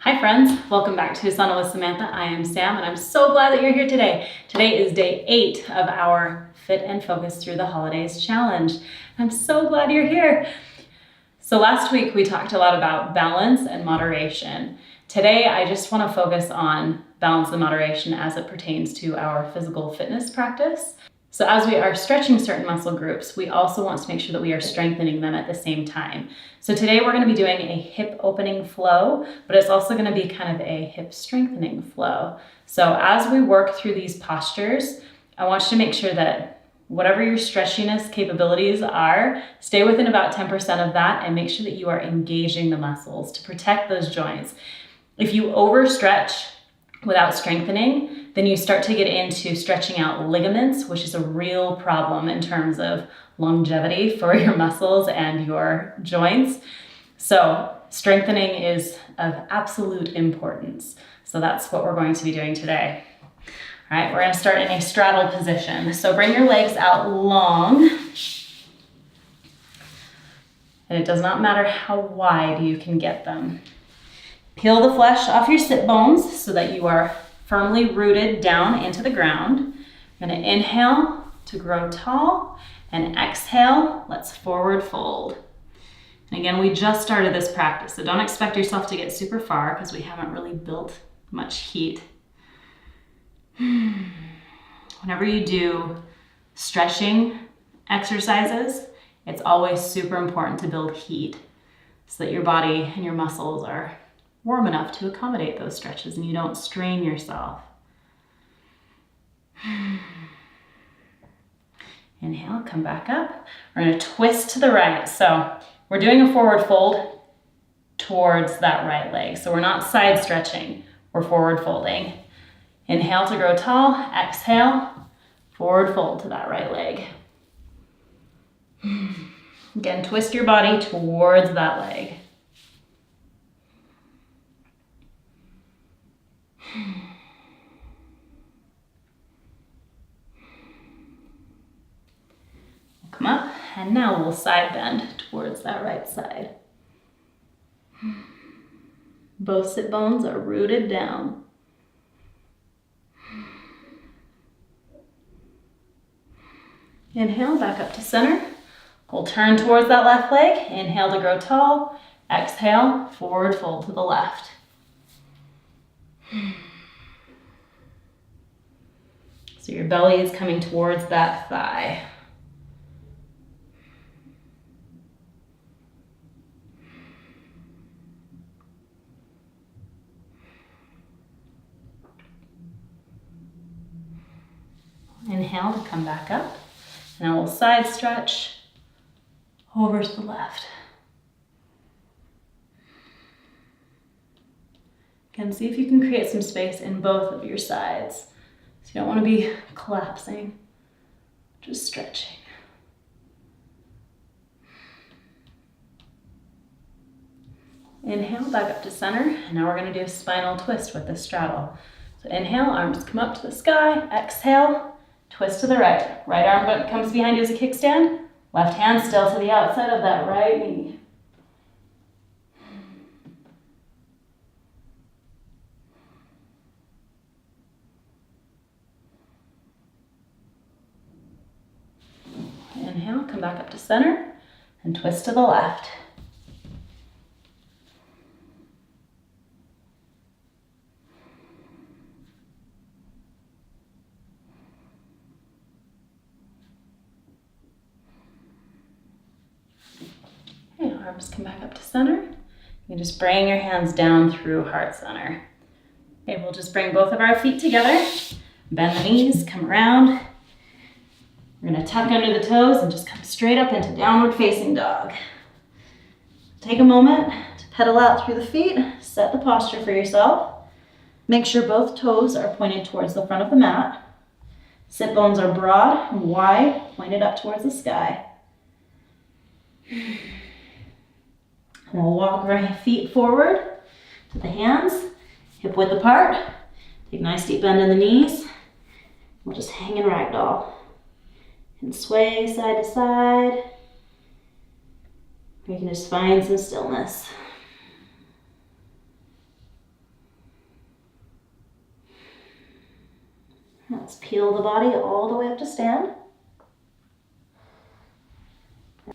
Hi friends, welcome back to Sana with Samantha. I am Sam and I'm so glad that you're here today. Today is day 8 of our Fit and Focus Through the Holidays challenge. I'm so glad you're here. So last week we talked a lot about balance and moderation. Today I just want to focus on balance and moderation as it pertains to our physical fitness practice. So as we are stretching certain muscle groups, we also want to make sure that we are strengthening them at the same time. So today we're going to be doing a hip opening flow, but it's also going to be kind of a hip strengthening flow. So as we work through these postures, I want you to make sure that whatever your stretchiness capabilities are, stay within about 10% of that and make sure that you are engaging the muscles to protect those joints. If you overstretch without strengthening, then you start to get into stretching out ligaments, which is a real problem in terms of longevity for your muscles and your joints. So strengthening is of absolute importance. So that's what we're going to be doing today. All right, we're going to start in a straddle position. So bring your legs out long. And it does not matter how wide you can get them. Peel the flesh off your sit bones so that you are firmly rooted down into the ground. You're going to inhale to grow tall and exhale, let's forward fold. And again, we just started this practice, so don't expect yourself to get super far because we haven't really built much heat. Whenever you do stretching exercises, it's always super important to build heat so that your body and your muscles are warm enough to accommodate those stretches and you don't strain yourself. Inhale, come back up. We're going to twist to the right. So we're doing a forward fold towards that right leg. So we're not side stretching, we're forward folding. Inhale to grow tall, exhale, forward fold to that right leg. Again, twist your body towards that leg. Come up, and now we'll side bend towards that right side. Both sit bones are rooted down. Inhale, back up to center. We'll turn towards that left leg. Inhale to grow tall. Exhale, forward fold to the left. So your belly is coming towards that thigh. Inhale to come back up. Now we'll side stretch over to the left. Again, see if you can create some space in both of your sides. So you don't want to be collapsing, just stretching. Inhale, back up to center. And now we're going to do a spinal twist with the straddle. So inhale, arms come up to the sky. Exhale. Twist to the right. Right arm comes behind you as a kickstand. Left hand still to the outside of that right knee. Inhale, come back up to center and twist to the left. Arms come back up to center. You can just bring your hands down through heart center. Okay, we'll just bring both of our feet together. Bend the knees, come around. We're going to tuck under the toes and just come straight up into downward facing dog. Take a moment to pedal out through the feet. Set the posture for yourself. Make sure both toes are pointed towards the front of the mat. Sit bones are broad and wide, pointed up towards the sky. And we'll walk our feet forward to the hands, hip width apart. Take a nice deep bend in the knees. We'll just hang in ragdoll and sway side to side. You can just find some stillness. Peel the body all the way up to stand.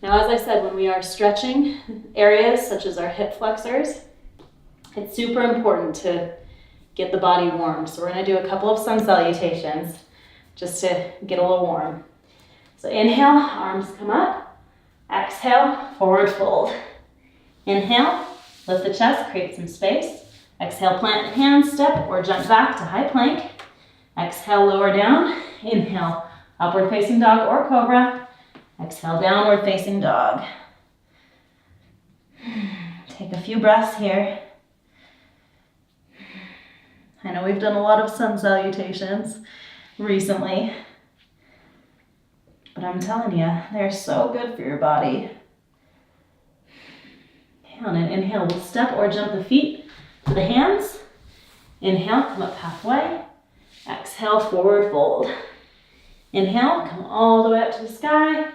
Now, as I said, when we are stretching areas such as our hip flexors, it's super important to get the body warm. So we're gonna do a couple of sun salutations just to get a little warm. So inhale, arms come up. Exhale, forward fold. Inhale, lift the chest, create some space. Exhale, plant the hands, step or jump back to high plank. Exhale, lower down. Inhale, upward facing dog or cobra. Exhale, downward facing dog. Take a few breaths here. I know we've done a lot of sun salutations recently, but I'm telling you, they're so good for your body. Okay, on an inhale, we'll step or jump the feet to the hands. Inhale, come up halfway. Exhale, forward fold. Inhale, come all the way up to the sky.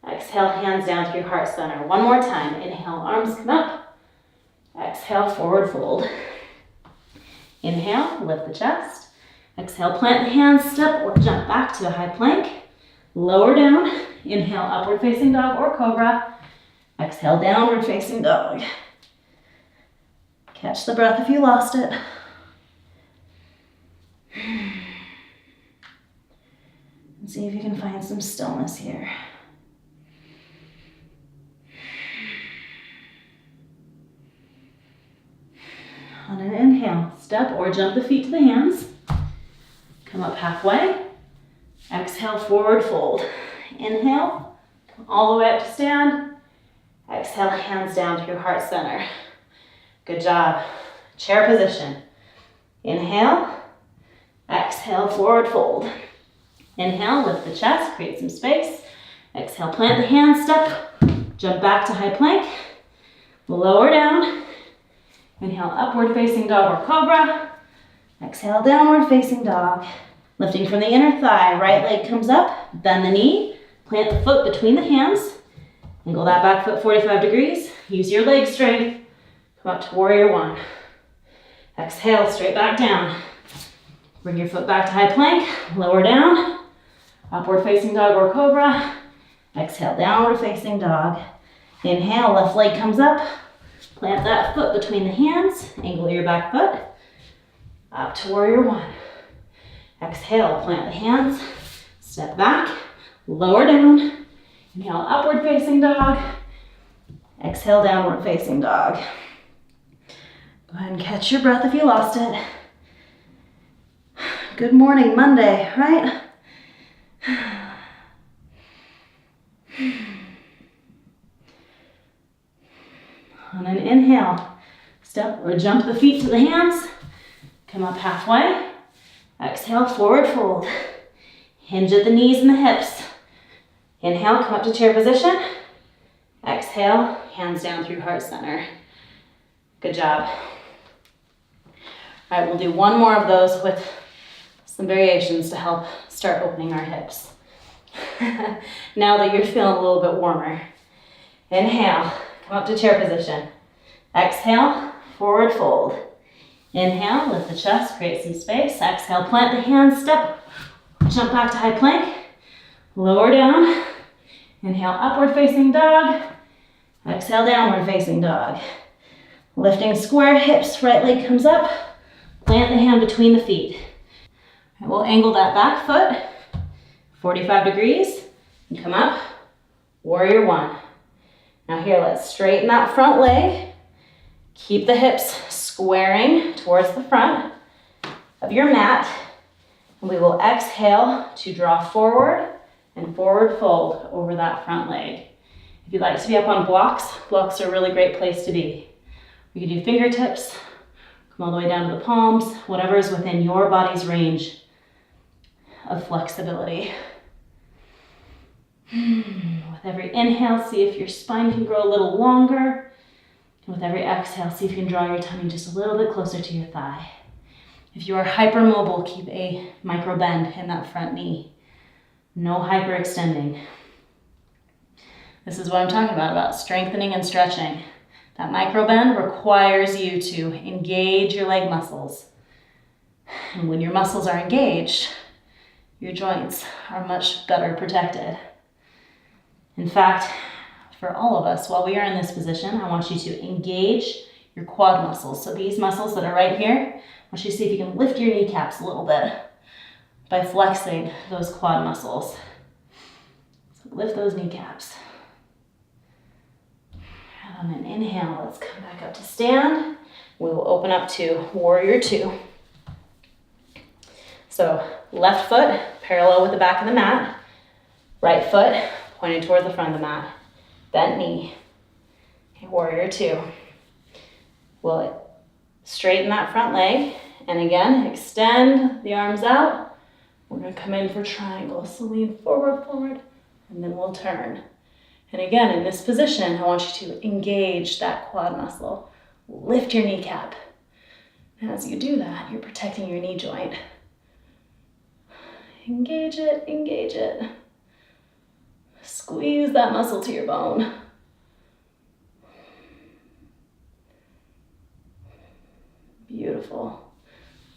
Exhale, hands down to your heart center. One more time. Inhale, arms come up. Exhale, forward fold. Inhale, lift the chest. Exhale, plant the hands, step or jump back to a high plank. Lower down. Inhale, upward facing dog or cobra. Exhale, downward facing dog. Catch the breath if you lost it. And see if you can find some stillness here. On an inhale, step or jump the feet to the hands. Come up halfway. Exhale, forward fold. Inhale, come all the way up to stand. Exhale, hands down to your heart center. Good job. Chair position. Inhale. Exhale, forward fold. Inhale, lift the chest, create some space. Exhale, plant the hands, step. Jump back to high plank. Lower down. Inhale, upward facing dog or cobra. Exhale, downward facing dog. Lifting from the inner thigh, right leg comes up, bend the knee, plant the foot between the hands. Angle that back foot 45 degrees. Use your leg strength. Come up to warrior one. Exhale, straight back down. Bring your foot back to high plank, lower down. Upward facing dog or cobra. Exhale, downward facing dog. Inhale, left leg comes up. Plant that foot between the hands, angle your back foot, up to warrior one. Exhale, plant the hands, step back, lower down. Inhale, upward facing dog. Exhale, downward facing dog. Go ahead and catch your breath if you lost it. Good morning, Monday, right? On an inhale, step or jump the feet to the hands. Come up halfway. Exhale, forward fold. Hinge at the knees and the hips. Inhale, come up to chair position. Exhale, hands down through heart center. Good job. All right, we'll do one more of those with some variations to help start opening our hips. Now that you're feeling a little bit warmer. Inhale. Come up to chair position. Exhale, forward fold. Inhale, lift the chest, create some space. Exhale, plant the hands, step, jump back to high plank. Lower down. Inhale, upward facing dog. Exhale, downward facing dog. Lifting square hips, right leg comes up. Plant the hand between the feet. And we'll angle that back foot 45 degrees and come up, warrior one. Now here, let's straighten that front leg. Keep the hips squaring towards the front of your mat. And we will exhale to draw forward and forward fold over that front leg. If you'd like to be up on blocks, blocks are a really great place to be. We can do fingertips, come all the way down to the palms, whatever is within your body's range of flexibility. With every inhale, see if your spine can grow a little longer. And with every exhale, see if you can draw your tummy just a little bit closer to your thigh. If you are hypermobile, keep a micro bend in that front knee. No hyperextending. This is what I'm talking about strengthening and stretching. That micro bend requires you to engage your leg muscles. And when your muscles are engaged, your joints are much better protected. In fact, for all of us, while we are in this position, I want you to engage your quad muscles. So these muscles that are right here, I want you to see if you can lift your kneecaps a little bit by flexing those quad muscles. So lift those kneecaps. And on an inhale, let's come back up to stand. We will open up to warrior two. So left foot parallel with the back of the mat, right foot pointing toward the front of the mat, bent knee. Okay, warrior two. We'll straighten that front leg, and again, extend the arms out. We're gonna come in for triangle, so lean forward, and then we'll turn. And again, in this position, I want you to engage that quad muscle. Lift your kneecap. And as you do that, you're protecting your knee joint. Engage it, engage it. Squeeze that muscle to your bone. Beautiful.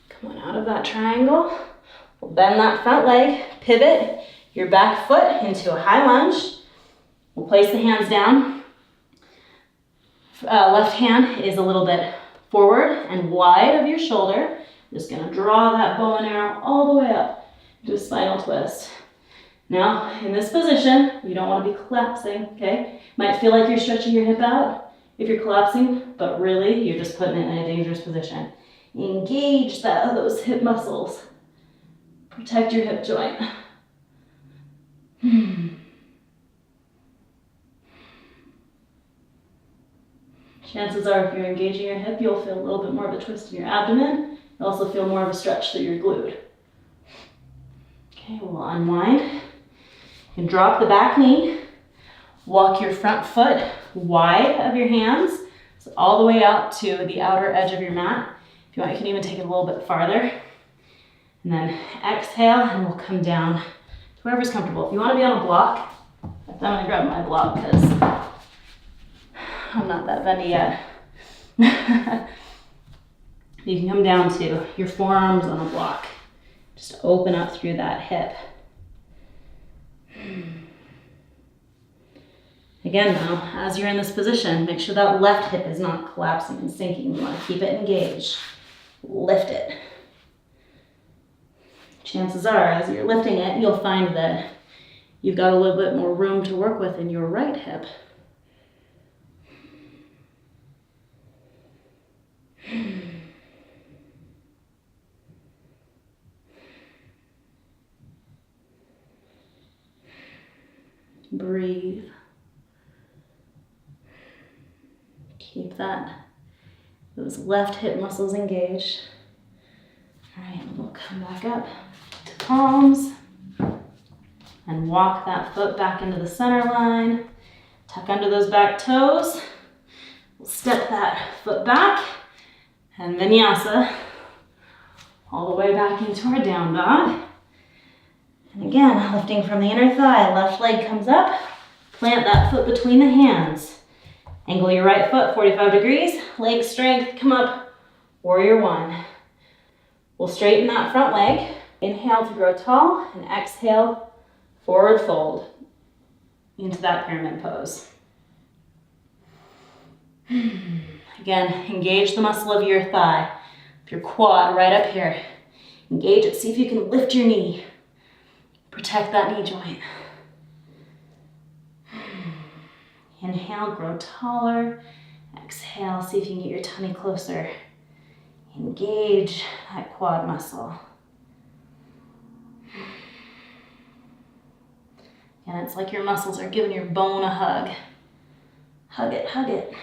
Come on out of that triangle. We'll bend that front leg, pivot your back foot into a high lunge. We'll place the hands down. Left hand is a little bit forward and wide of your shoulder. Just gonna draw that bow and arrow all the way up to a spinal twist. Now, in this position, you don't want to be collapsing, okay? Might feel like you're stretching your hip out if you're collapsing, but really, you're just putting it in a dangerous position. Engage those hip muscles. Protect your hip joint. Chances are, if you're engaging your hip, you'll feel a little bit more of a twist in your abdomen. You'll also feel more of a stretch through your glute. Okay, we'll unwind. You can drop the back knee. Walk your front foot wide of your hands, so all the way out to the outer edge of your mat. If you want, you can even take it a little bit farther. And then exhale, and we'll come down to wherever's comfortable. If you want to be on a block, I'm gonna grab my block because I'm not that bendy yet. You can come down to your forearms on a block. Just open up through that hip. Again now, as you're in this position, make sure that left hip is not collapsing and sinking. You want to keep it engaged. Lift it. Chances are, as you're lifting it, you'll find that you've got a little bit more room to work with in your right hip. Breathe. Keep those left hip muscles engaged. All right, we'll come back up to palms and walk that foot back into the center line. Tuck under those back toes. We'll step that foot back and vinyasa all the way back into our down dog. And again, lifting from the inner thigh, left leg comes up, plant that foot between the hands. Angle your right foot 45 degrees, leg strength, come up, warrior one. We'll straighten that front leg. Inhale to grow tall, and exhale, forward fold into that pyramid pose. Again, engage the muscle of your thigh, your quad right up here. Engage it, see if you can lift your knee. Protect that knee joint. Inhale, grow taller. Exhale, see if you can get your tummy closer. Engage that quad muscle. And it's like your muscles are giving your bone a hug. Hug it, hug it.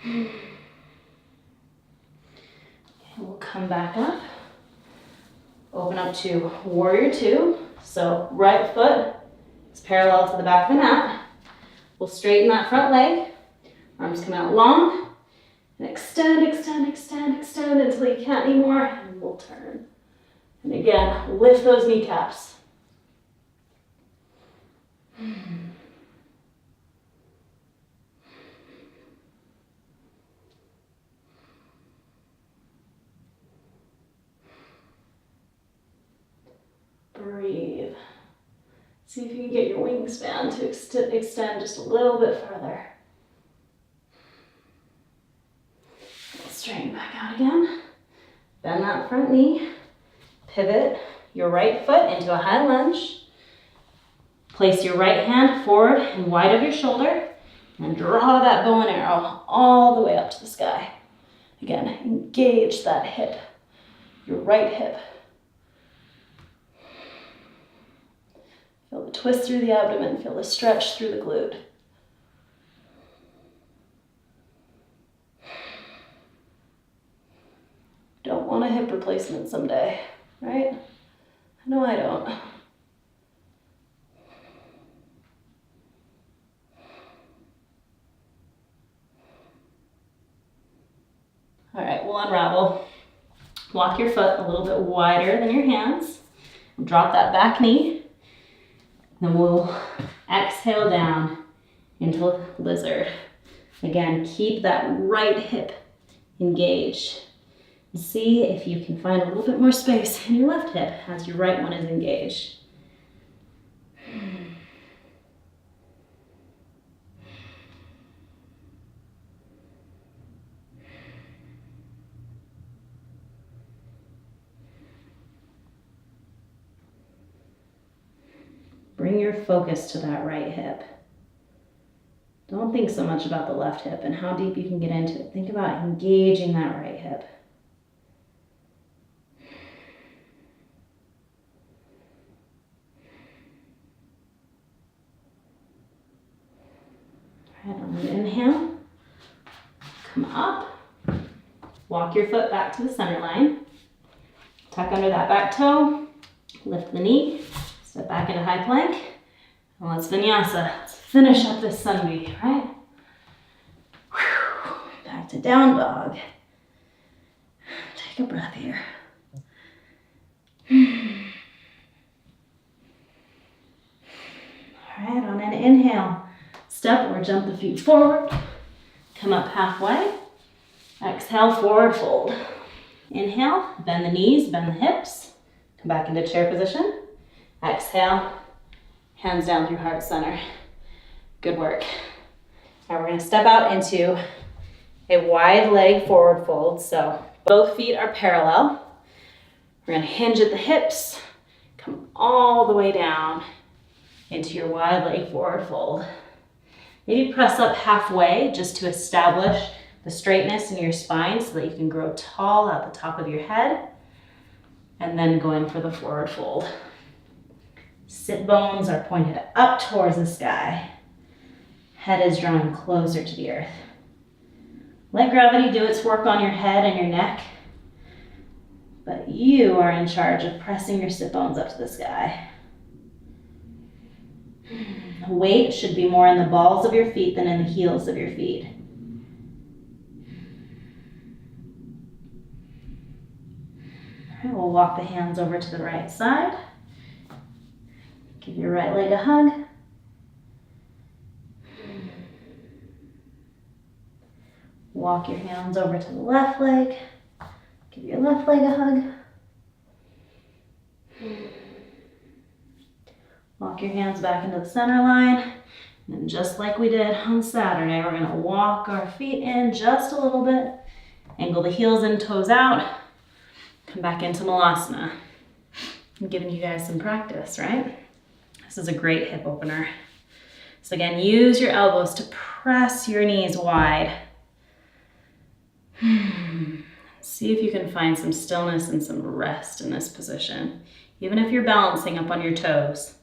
Okay, we'll come back up. Open up to warrior two. So right foot is parallel to the back of the mat. We'll straighten that front leg. Arms come out long. And extend, extend, extend, extend until you can't anymore. And we'll turn. And again, lift those kneecaps. your wingspan to extend just a little bit further. Straighten back out again. Bend that front knee. Pivot your right foot into a high lunge. Place your right hand forward and wide of your shoulder and draw that bow and arrow all the way up to the sky. Again, engage that hip, your right hip. Feel the twist through the abdomen, feel the stretch through the glute. Don't want a hip replacement someday, right? I know I don't. All right, we'll unravel. Walk your foot a little bit wider than your hands. Drop that back knee. Then we'll exhale down into lizard. Again, keep that right hip engaged. See if you can find a little bit more space in your left hip as your right one is engaged. Bring your focus to that right hip. Don't think so much about the left hip and how deep you can get into it. Think about engaging that right hip. All right, on an inhale, come up. Walk your foot back to the center line. Tuck under that back toe. Lift the knee. Step back into high plank. And let's vinyasa. Let's finish up this sunbeam, right? Whew. Back to down dog. Take a breath here. All right, on an inhale, step or jump the feet forward. Come up halfway. Exhale, forward fold. Inhale, bend the knees, bend the hips. Come back into chair position. Exhale, hands down through heart center. Good work. Now we're going to step out into a wide leg forward fold. So both feet are parallel. We're going to hinge at the hips, come all the way down into your wide leg forward fold. Maybe press up halfway just to establish the straightness in your spine so that you can grow tall at the top of your head. And then going for the forward fold. Sit bones are pointed up towards the sky. Head is drawing closer to the earth. Let gravity do its work on your head and your neck, but you are in charge of pressing your sit bones up to the sky. The weight should be more in the balls of your feet than in the heels of your feet. All right, we'll walk the hands over to the right side. Give your right leg a hug. Walk your hands over to the left leg. Give your left leg a hug. Walk your hands back into the center line. And then just like we did on Saturday, we're gonna walk our feet in just a little bit. Angle the heels in, toes out. Come back into Malasana. I'm giving you guys some practice, right? This is a great hip opener. So again, use your elbows to press your knees wide. See if you can find some stillness and some rest in this position. Even if you're balancing up on your toes,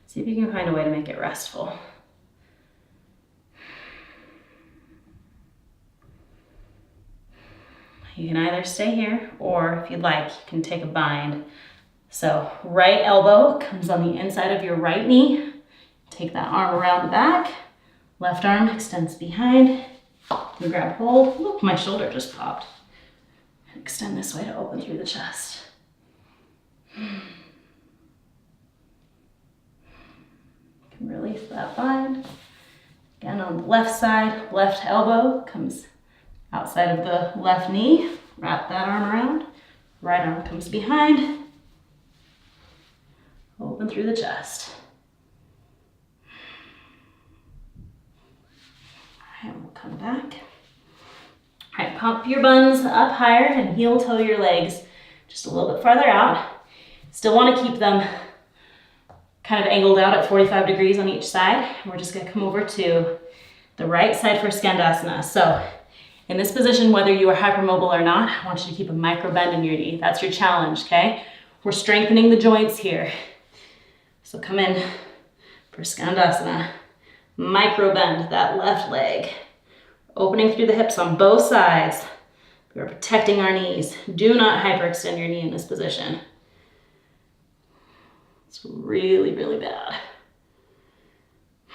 see if you can find a way to make it restful. You can either stay here, or if you'd like, you can take a bind. So right elbow comes on the inside of your right knee. Take that arm around the back. Left arm extends behind. You grab hold. Look, my shoulder just popped. Extend this way to open through the chest. You can release that bind. Again, on the left side, left elbow comes outside of the left knee. Wrap that arm around. Right arm comes behind. Open through the chest. All right, we'll come back. All right, pump your buns up higher and heel toe your legs just a little bit farther out. Still want to keep them kind of angled out at 45 degrees on each side. We're just gonna come over to the right side for Skandasana. So in this position, whether you are hypermobile or not, I want you to keep a micro bend in your knee. That's your challenge, okay? We're strengthening the joints here. So come in for Skandasana. Micro bend that left leg. Opening through the hips on both sides. We're protecting our knees. Do not hyperextend your knee in this position. It's really, really bad.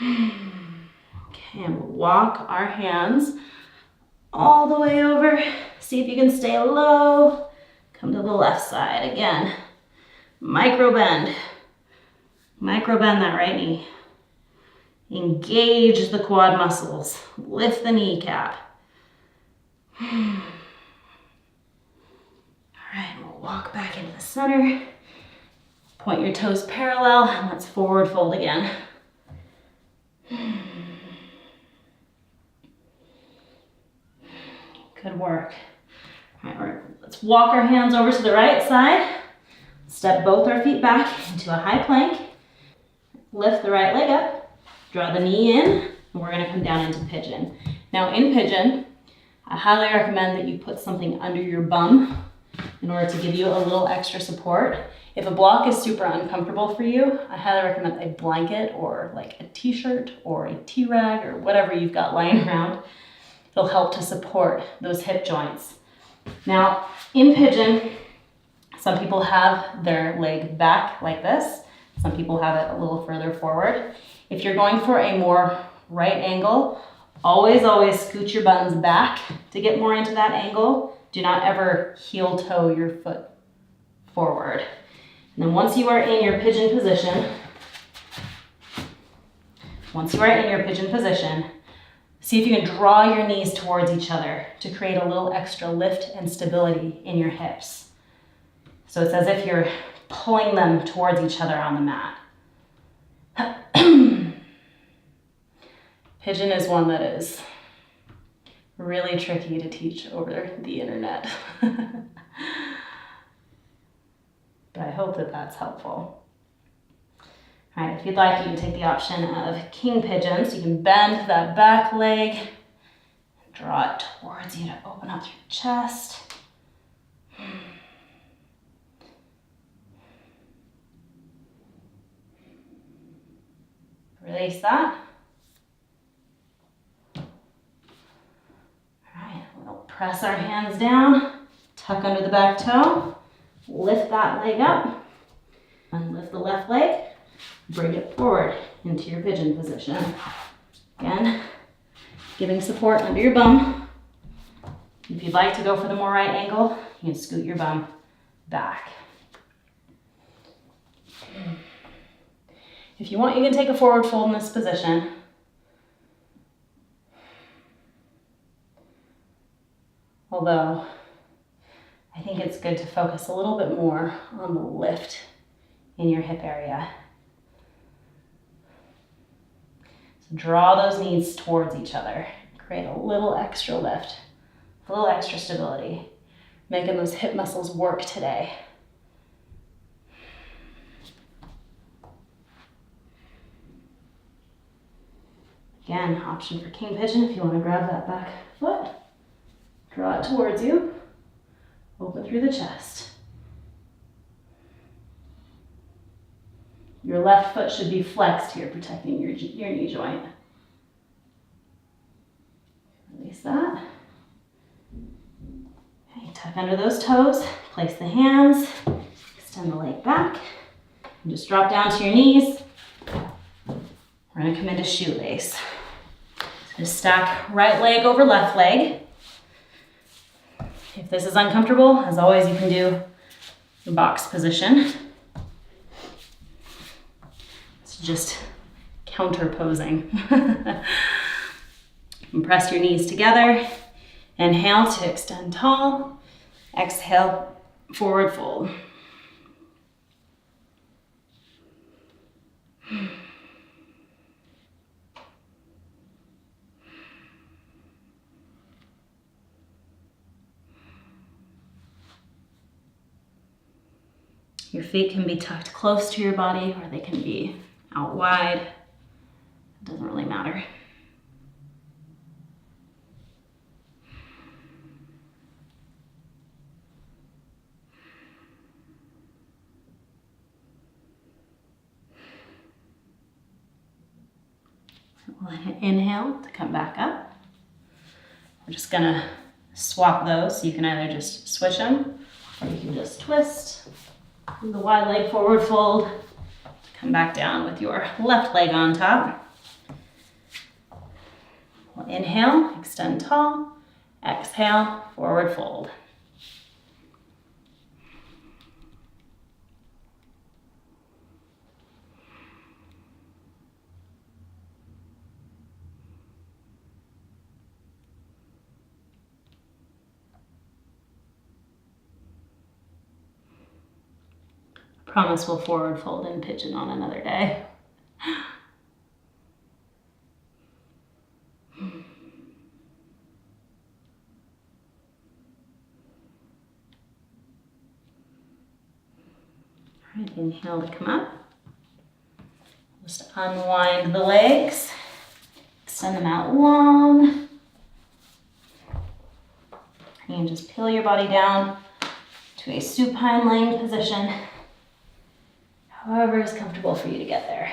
Okay, and we'll walk our hands all the way over. See if you can stay low. Come to the left side again. Micro bend. Micro bend that right knee. Engage the quad muscles. Lift the kneecap. All right, we'll walk back into the center. Point your toes parallel and let's forward fold again. Good work. All right, let's walk our hands over to the right side. Step both our feet back into a high plank. Lift the right leg up. Draw the knee in. And we're gonna come down into pigeon. Now in pigeon, I highly recommend that you put something under your bum in order to give you a little extra support. If a block is super uncomfortable for you, I highly recommend a blanket or like a t-shirt or a T-rag or whatever you've got lying around. It'll help to support those hip joints. Now, in pigeon, some people have their leg back like this. Some people have it a little further forward. If you're going for a more right angle, always scoot your buns back to get more into that angle. Do not ever heel toe your foot forward. And then once you are in your pigeon position, see if you can draw your knees towards each other to create a little extra lift and stability in your hips. So it's as if you're pulling them towards each other on the mat. Pigeon is one that is really tricky to teach over the internet. But I hope that that's helpful. All right, if you'd like, you can take the option of king pigeon. So you can bend that back leg, draw it towards you to open up through the chest. Release that. All right, we'll press our hands down, tuck under the back toe, lift that leg up, and lift the left leg, bring it forward into your pigeon position. Again, giving support under your bum. If you'd like to go for the more right angle, you can scoot your bum back. If you want, you can take a forward fold in this position. Although, I think it's good to focus a little bit more on the lift in your hip area. So draw those knees towards each other. Create a little extra lift, a little extra stability, making those hip muscles work today. Again, option for king pigeon if you want to grab that back foot, draw it towards you, open through the chest. Your left foot should be flexed here, protecting your knee joint. Release that. Okay, tuck under those toes, place the hands, extend the leg back, and just drop down to your knees. We're gonna come into shoelace. Just stack right leg over left leg. If this is uncomfortable, as always, you can do the box position. It's just counter posing. And press your knees together. Inhale to extend tall. Exhale, forward fold. Your feet can be tucked close to your body or they can be out wide. It doesn't really matter. We'll inhale to come back up. We're just gonna swap those. So you can either just switch them or you can just twist. The wide leg forward fold. Come back down with your left leg on top. We'll inhale, extend tall. Exhale, forward fold. Promise we'll forward fold and pigeon on another day. All right, inhale to come up. Just unwind the legs. Extend them out long. And just peel your body down to a supine laying position. However is comfortable for you to get there.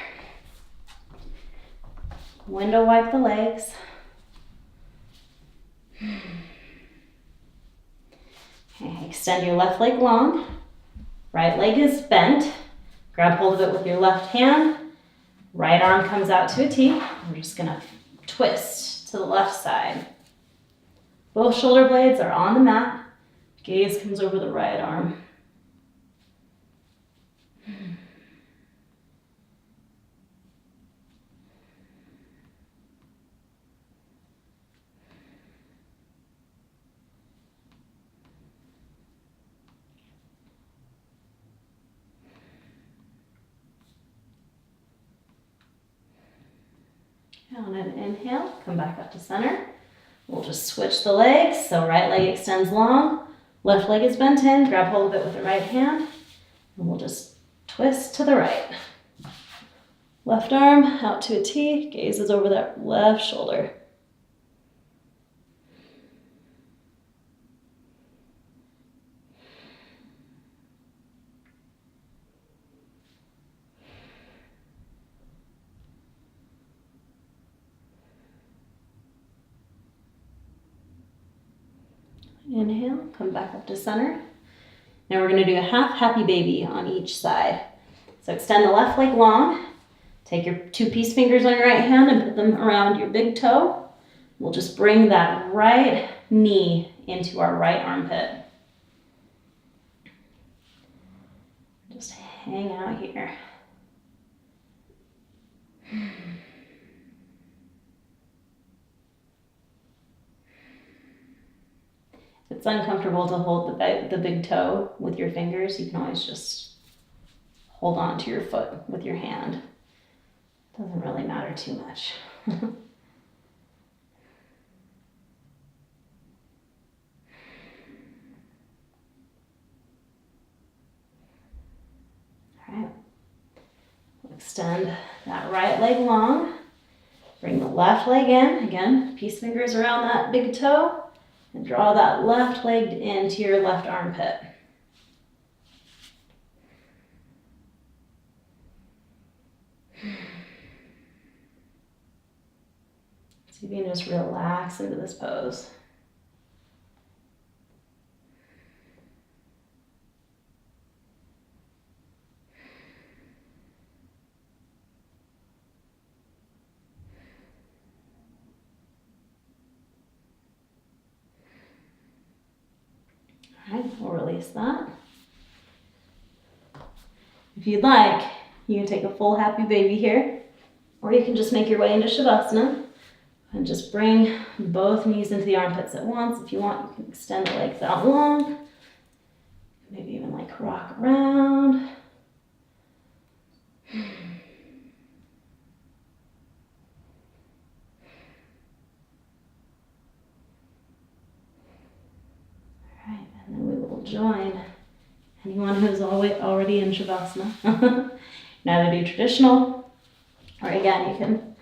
Window wipe the legs. Okay, extend your left leg long. Right leg is bent. Grab hold of it with your left hand. Right arm comes out to a T. We're just gonna twist to the left side. Both shoulder blades are on the mat. Gaze comes over the right arm. On an inhale, come back up to center. We'll just switch the legs. So right leg extends long, left leg is bent in. Grab hold of it with the right hand. And we'll just twist to the right. Left arm out to a T, gaze is over that left shoulder. Inhale, come back up to center. Now we're going to do a half happy baby on each side. So extend the left leg long. Take your two peace fingers on your right hand and put them around your big toe. We'll just bring that right knee into our right armpit. Just hang out here. If it's uncomfortable to hold the big toe with your fingers, you can always just hold on to your foot with your hand. Doesn't really matter too much. All right. Extend that right leg long. Bring the left leg in. Again, peace fingers around that big toe. And draw that left leg into your left armpit. See if you can just relax into this pose. All right, we'll release that. If you'd like, you can take a full happy baby here, or you can just make your way into Shavasana and just bring both knees into the armpits at once. If you want, you can extend the legs out long, maybe even like rock around. Join Anyone who's already in Shavasana. You can either do traditional, or again, you can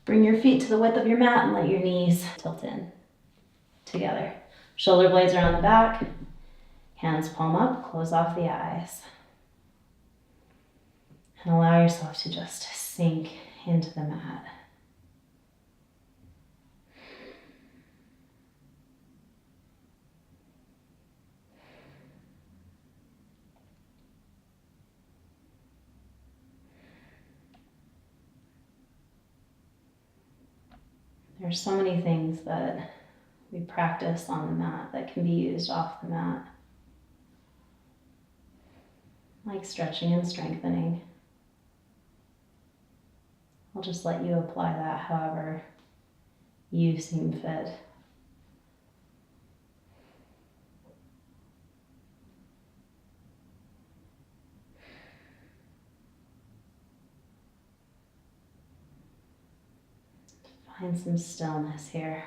bring your feet to the width of your mat and let your knees tilt in together. Shoulder blades are on the back, hands palm up, close off the eyes. And allow yourself to just sink into the mat. There's so many things that we practice on the mat that can be used off the mat, like stretching and strengthening. I'll just let you apply that however you seem fit. Find some stillness here.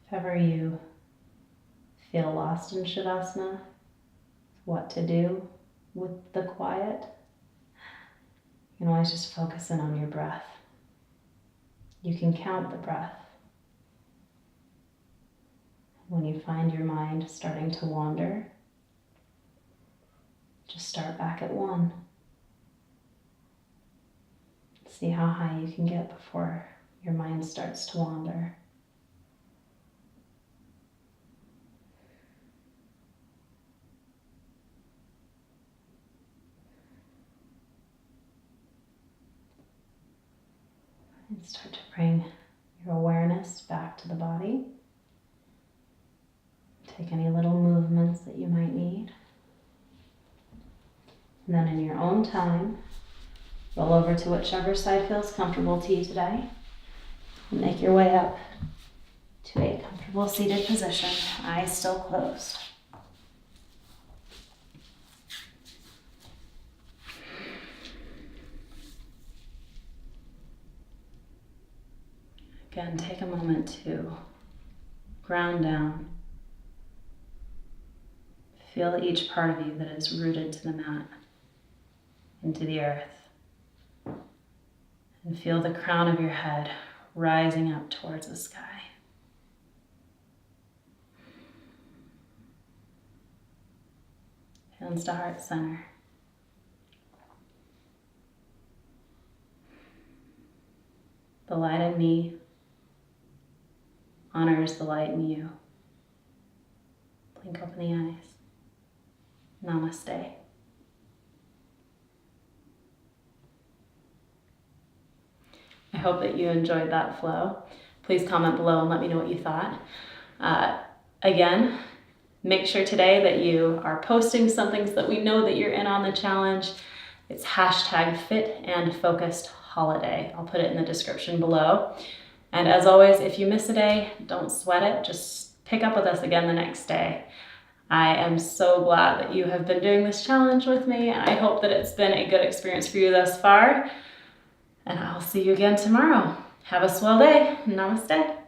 If ever you feel lost in Shavasana, what to do with the quiet, you can always just focus in on your breath. You can count the breath. When you find your mind starting to wander, just start back at 1. See how high you can get before your mind starts to wander. And start to bring your awareness back to the body. Take any little movements that you might need. And then in your own time, roll over to whichever side feels comfortable to you today. And make your way up to a comfortable seated position, eyes still closed. Again, take a moment to ground down. Feel each part of you that is rooted to the mat, into the earth. And feel the crown of your head rising up towards the sky. Hands to heart center. The light in me honors the light in you. Blink open the eyes. Namaste. I hope that you enjoyed that flow. Please comment below and let me know what you thought. Again, make sure today that you are posting something so that we know that you're in on the challenge. It's #FitAndFocusedHoliday. I'll put it in the description below. And as always, if you miss a day, don't sweat it. Just pick up with us again the next day. I am so glad that you have been doing this challenge with me, and I hope that it's been a good experience for you thus far. And I'll see you again tomorrow. Have a swell day. Namaste.